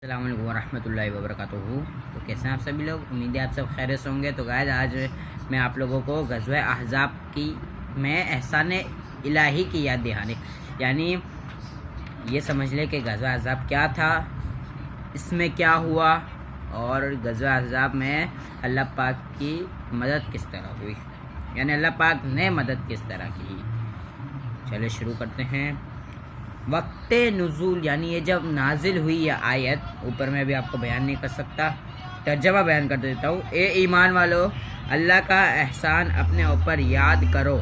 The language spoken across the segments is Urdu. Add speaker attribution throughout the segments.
Speaker 1: السلام علیکم ورحمۃ اللہ وبرکاتہ. تو کیسے ہیں آپ سبھی لوگ؟ امید ہے آپ سب خیر سے ہوں گے. تو گائز آج میں آپ لوگوں کو غزوہ احزاب کی میں احسان الہی کی یاد دہانی، یعنی یہ سمجھ لے کہ غزوہ احزاب کیا تھا، اس میں کیا ہوا، اور غزوہ احزاب میں اللہ پاک کی مدد کس طرح ہوئی، یعنی اللہ پاک نے مدد کس طرح کی. چلے شروع کرتے ہیں. وقت نزول یعنی یہ جب نازل ہوئی یہ آیت، اوپر میں بھی آپ کو بیان نہیں کر سکتا، ترجمہ بیان کر دیتا ہوں. اے ایمان والو، اللہ کا احسان اپنے اوپر یاد کرو.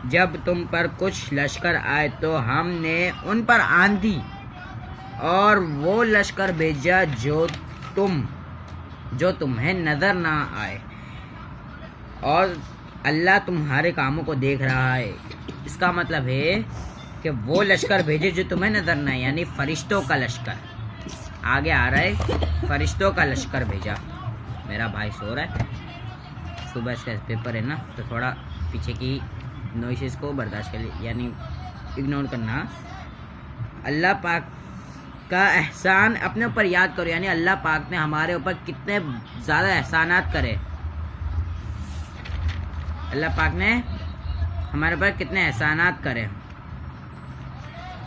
Speaker 1: جب تم پر کچھ لشکر آئے تو ہم نے ان پر آندھی اور وہ لشکر بھیجا جو تمہیں نظر نہ آئے، اور اللہ تمہارے کاموں کو دیکھ رہا ہے. اس کا مطلب ہے کہ وہ لشکر بھیجے جو تمہیں نظر نہ آئے، یعنی فرشتوں کا لشکر. آگے آ رہا ہے فرشتوں کا لشکر بھیجا. میرا بھائی سو رہا ہے، صبح اس کا پیپر ہے نا، تو تھوڑا پیچھے کی نوائسز کو برداشت کر لی، یعنی اگنور کرنا. اللہ پاک کا احسان اپنے اوپر یاد کرو، یعنی اللہ پاک نے ہمارے اوپر کتنے زیادہ احسانات کرے. اللہ پاک نے ہمارے اوپر کتنے احسانات کرے.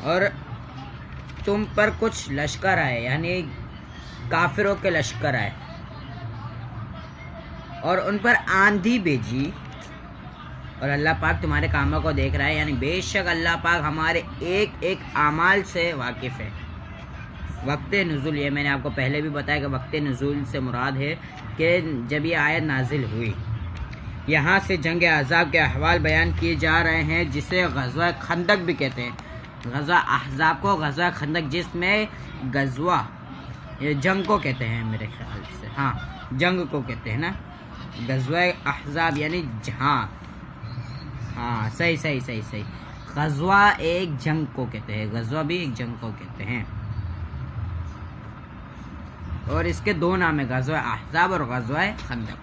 Speaker 1: اور تم پر کچھ لشکر آئے، یعنی کافروں کے لشکر آئے، اور ان پر آندھی بھیجی، اور اللہ پاک تمہارے کاموں کو دیکھ رہا ہے. یعنی بے شک اللہ پاک ہمارے ایک ایک اعمال سے واقف ہے. وقت نزول، یہ میں نے آپ کو پہلے بھی بتایا کہ وقت نزول سے مراد ہے کہ جب یہ آیت نازل ہوئی. یہاں سے جنگ احزاب کے احوال بیان کیے جا رہے ہیں، جسے غزوہ خندق بھی کہتے ہیں. غزوہ احزاب کو غزوہ خندق، جس میں غزوہ جنگ کو کہتے ہیں میرے خیال سے، ہاں جنگ کو کہتے ہیں نا. غزوہ احزاب یعنی جہاں، ہاں صحیح. غزوہ ایک جنگ کو کہتے ہیں، غزوہ بھی ایک جنگ کو کہتے ہیں، اور اس کے دو نام ہیں، غزوہ احزاب اور غزوہ خندق.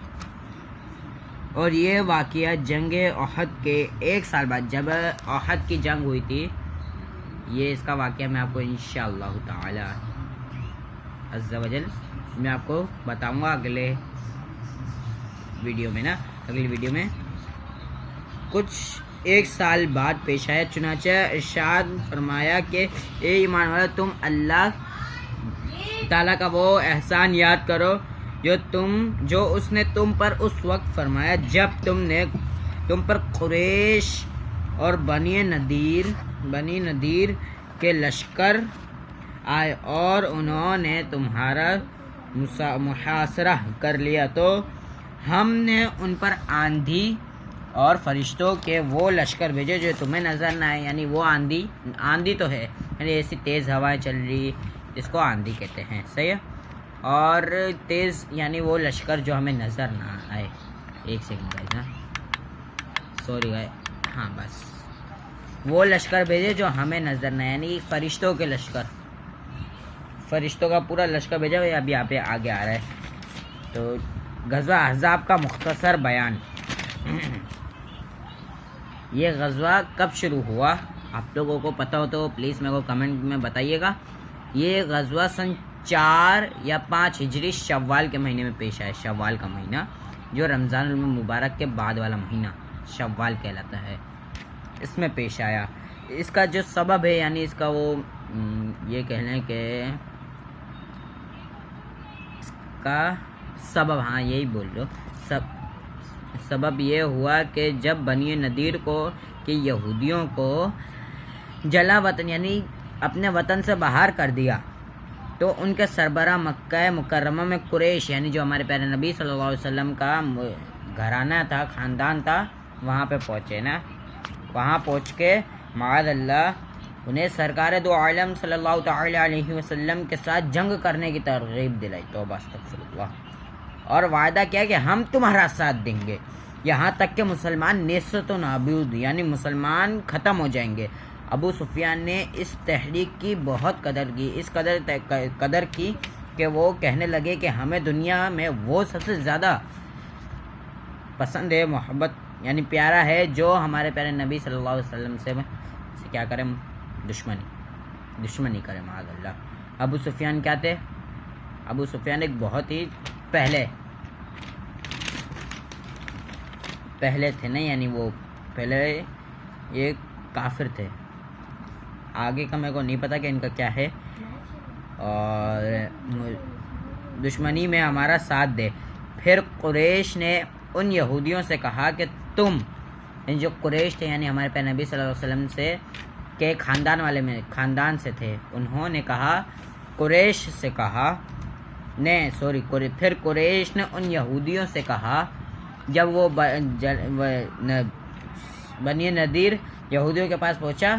Speaker 1: اور یہ واقعہ جنگ احد کے ایک سال بعد، جب احد کی جنگ ہوئی تھی، یہ اس کا واقعہ میں آپ کو انشاءاللہ تعالی عز و جل میں آپ کو بتاؤں گا اگلی ویڈیو میں کچھ ایک سال بعد پیش آیا. چنانچہ ارشاد فرمایا کہ اے ایمان والو، تم اللہ تعالیٰ کا وہ احسان یاد کرو جو اس نے تم پر اس وقت فرمایا جب تم پر قریش اور بنی نذیر کے لشکر آئے، اور انہوں نے تمہارا محاصرہ کر لیا. تو ہم نے ان پر آندھی اور فرشتوں کے وہ لشکر بھیجے جو تمہیں نظر نہ آئے. یعنی وہ آندھی تو ہے، یعنی ایسی تیز ہوائیں چل رہی، اس کو آندھی کہتے ہیں، صحیح ہے. اور تیز یعنی وہ لشکر جو ہمیں نظر نہ آئے. ایک سیکنڈ گائز، سوری گائز، ہاں بس وہ لشکر بھیجے جو ہمیں نظر نہ آئے، یعنی فرشتوں کے لشکر، فرشتوں کا پورا لشکر بھیجا. اب یہاں پہ آگے آ رہا ہے. تو غزوہ احزاب کا مختصر بیان. یہ غزوہ کب شروع ہوا؟ آپ لوگوں کو پتہ ہو تو پلیز میرے کو کمنٹ میں بتائیے گا. یہ غزوہ سن 4 یا 5 ہجری شوال کے مہینے میں پیش آیا. شوال کا مہینہ جو رمضان المبارک کے بعد والا مہینہ شوال کہلاتا ہے، اس میں پیش آیا. اس کا جو سبب ہے، یعنی اس کا وہ یہ کہہ لیں کہ اس کا سبب، ہاں یہی بول رہے ہو، سبب یہ ہوا کہ جب بنی نذیر کو کہ یہودیوں کو جلا وطن یعنی اپنے وطن سے باہر کر دیا، تو ان کے سربراہ مکہ مکرمہ میں قریش، یعنی جو ہمارے پیارے نبی صلی اللہ علیہ وسلم کا گھرانہ تھا، خاندان تھا، وہاں پہ پہنچے نا. وہاں پہنچ کے معاذ اللہ انہیں سرکار دو عالم صلی اللہ تعالی علیہ وسلم کے ساتھ جنگ کرنے کی ترغیب دلائی. توبہ استغفر اللہ. اور وعدہ کیا کہ ہم تمہارا ساتھ دیں گے یہاں تک کہ مسلمان نیست و نابود، یعنی مسلمان ختم ہو جائیں گے. ابو سفیان نے اس تحریک کی بہت قدر کی کہ وہ کہنے لگے کہ ہمیں دنیا میں وہ سب سے زیادہ پسند ہے، محبت یعنی پیارا ہے، جو ہمارے پیارے نبی صلی اللہ علیہ وسلم سے کیا کریں، دشمنی کرے معاذ اللہ. ابو سفیان کیا تھے؟ ابو سفیان ایک بہت ہی پہلے تھے نا، یعنی وہ پہلے یہ کافر تھے. آگے کا میرے کو نہیں پتا کہ ان کا کیا ہے. اور دشمنی میں ہمارا ساتھ دے. پھر قریش نے ان یہودیوں سے کہا کہ تم، جو قریش تھے یعنی ہمارے پیارے نبی صلی اللہ علیہ وسلم سے کے خاندان سے تھے، انہوں نے کہا پھر قریش نے ان یہودیوں سے کہا جب وہ بنی نذیر یہودیوں کے پاس پہنچا،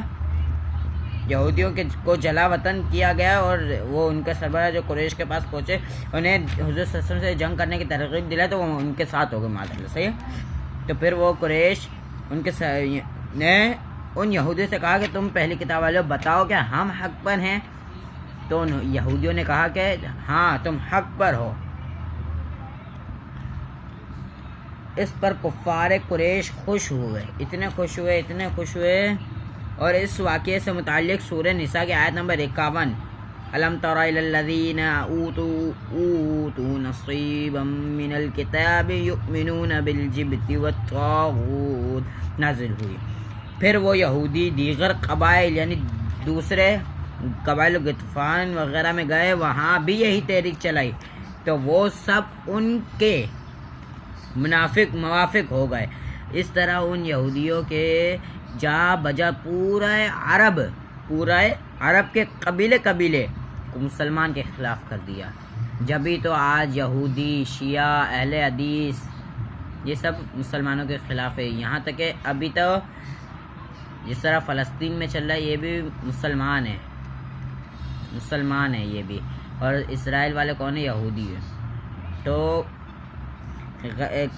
Speaker 1: یہودیوں کو جلا وطن کیا گیا، اور وہ ان کے سربراہ جو قریش کے پاس پہنچے انہیں حضور صلی اللہ علیہ وسلم سے جنگ کرنے کی ترغیب دلائی تو وہ ان کے ساتھ ہو گئے معذرت. صحیح. تو پھر وہ قریش نے ان یہودیوں سے کہا کہ تم پہلی کتاب والے بتاؤ کہ ہم حق پر ہیں. تو یہودیوں نے کہا کہ ہاں تم حق پر ہو. اس پر کفار قریش اتنے خوش ہوئے. اور اس واقعے سے متعلق سورہ نساء کی آیت نمبر 51 الم تر الی الذین اوتوا نصیبا من الکتاب یؤمنون بالجبت والطاغوت نازل ہوئی. پھر وہ یہودی دیگر قبائل یعنی دوسرے قبائل غطفان وغیرہ میں گئے، وہاں بھی یہی تحریک چلائی، تو وہ سب ان کے موافق ہو گئے. اس طرح ان یہودیوں کے جا بجا پورا عرب کے قبیلے کو مسلمان کے خلاف کر دیا. جبھی تو آج یہودی، شیعہ، اہل حدیث یہ سب مسلمانوں کے خلاف ہے. یہاں تک کہ ابھی تو جس طرح فلسطین میں چل رہا ہے یہ بھی مسلمان ہے یہ بھی. اور اسرائیل والے کون ہیں؟ یہودی ہے. تو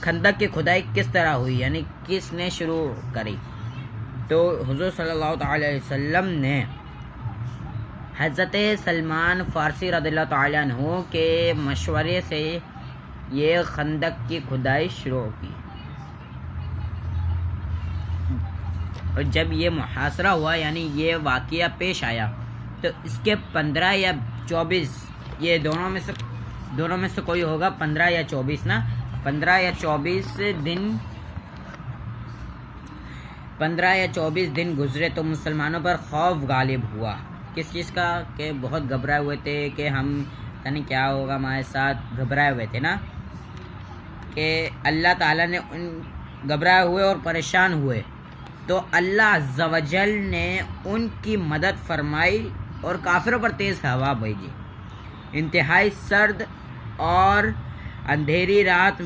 Speaker 1: خندق کی کھدائی کس طرح ہوئی، یعنی کس نے شروع کری؟ تو حضور صلی اللہ تعالی علیہ وسلم نے حضرت سلمان فارسی رضی اللہ تعالیٰ عنہ کے مشورے سے یہ خندق کی کھدائی شروع کی. اور جب یہ محاصرہ ہوا یعنی یہ واقعہ پیش آیا تو اس کے 15 یا 24 یہ دونوں میں سے کوئی ہوگا، 15 یا 24 نا، 15 یا 24 دن گزرے تو مسلمانوں پر خوف غالب ہوا. کس چیز کا؟ کہ بہت گھبرائے ہوئے تھے کہ ہم یعنی کیا ہوگا ہمارے ساتھ، گھبرائے ہوئے تھے نا. کہ اللہ تعالیٰ نے گھبرائے ہوئے اور پریشان ہوئے تو اللہ عز و جل نے ان کی مدد فرمائی اور کافروں پر تیز ہوا بھیجی. انتہائی سرد اور اندھیری رات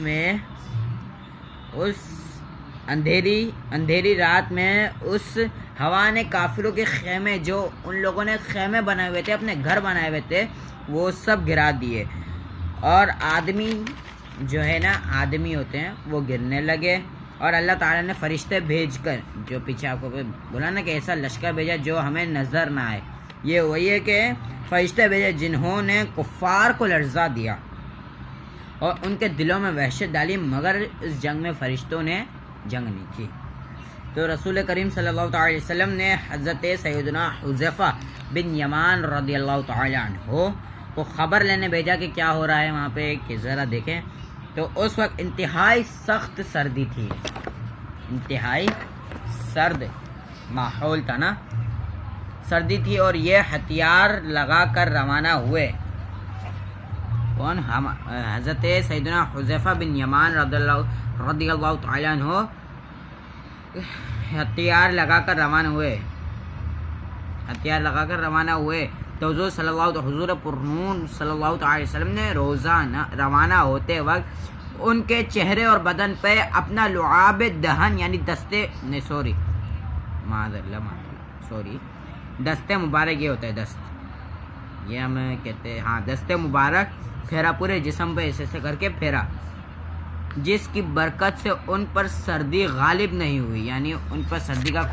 Speaker 1: میں اس ہوا نے کافروں کے خیمے، جو ان لوگوں نے خیمے بنائے ہوئے تھے، اپنے گھر بنائے ہوئے تھے، وہ سب گرا دیے. اور آدمی جو ہے نا، آدمی ہوتے ہیں وہ گرنے لگے. اور اللہ تعالیٰ نے فرشتے بھیج کر، جو پیچھے آپ کو بولا نا کہ ایسا لشکر بھیجا جو ہمیں نظر نہ آئے، یہ وہی ہے کہ فرشتے بھیجے جنہوں نے کفار کو لرزا دیا اور ان کے دلوں میں وحشت ڈالی، مگر اس جنگ میں فرشتوں نے جنگ نہیں کی. تو رسول کریم صلی اللہ تعالی وسلم نے حضرت سیدنا حذیفہ بن یمان رضی اللہ تعالی عنہ کو خبر لینے بھیجا کہ کیا ہو رہا ہے وہاں پہ، کہ ذرا دیکھیں. تو اس وقت انتہائی سخت سردی تھی، انتہائی سرد ماحول تھا نا، سردی تھی. اور یہ ہتھیار لگا کر روانہ ہوئے. کون؟ حضرت سیدنا حذیفہ بن یمان رضی اللہ تعالی عنہ ہتھیار لگا کر روانہ ہوئے. تو حضور پرنور صلی اللہ تعالی وسلم نے روانہ ہوتے وقت ان کے چہرے اور بدن پہ اپنا لعاب دہن یعنی دستے مبارک، یہ ہوتا ہے دست، یہ ہم کہتے ہیں ہاں دستے مبارک پھیرا، پورے جسم پہ ایسے کر کے پھیرا، جس کی برکت سے ان پر سردی غالب نہیں ہوئی، یعنی ان پر سردی کا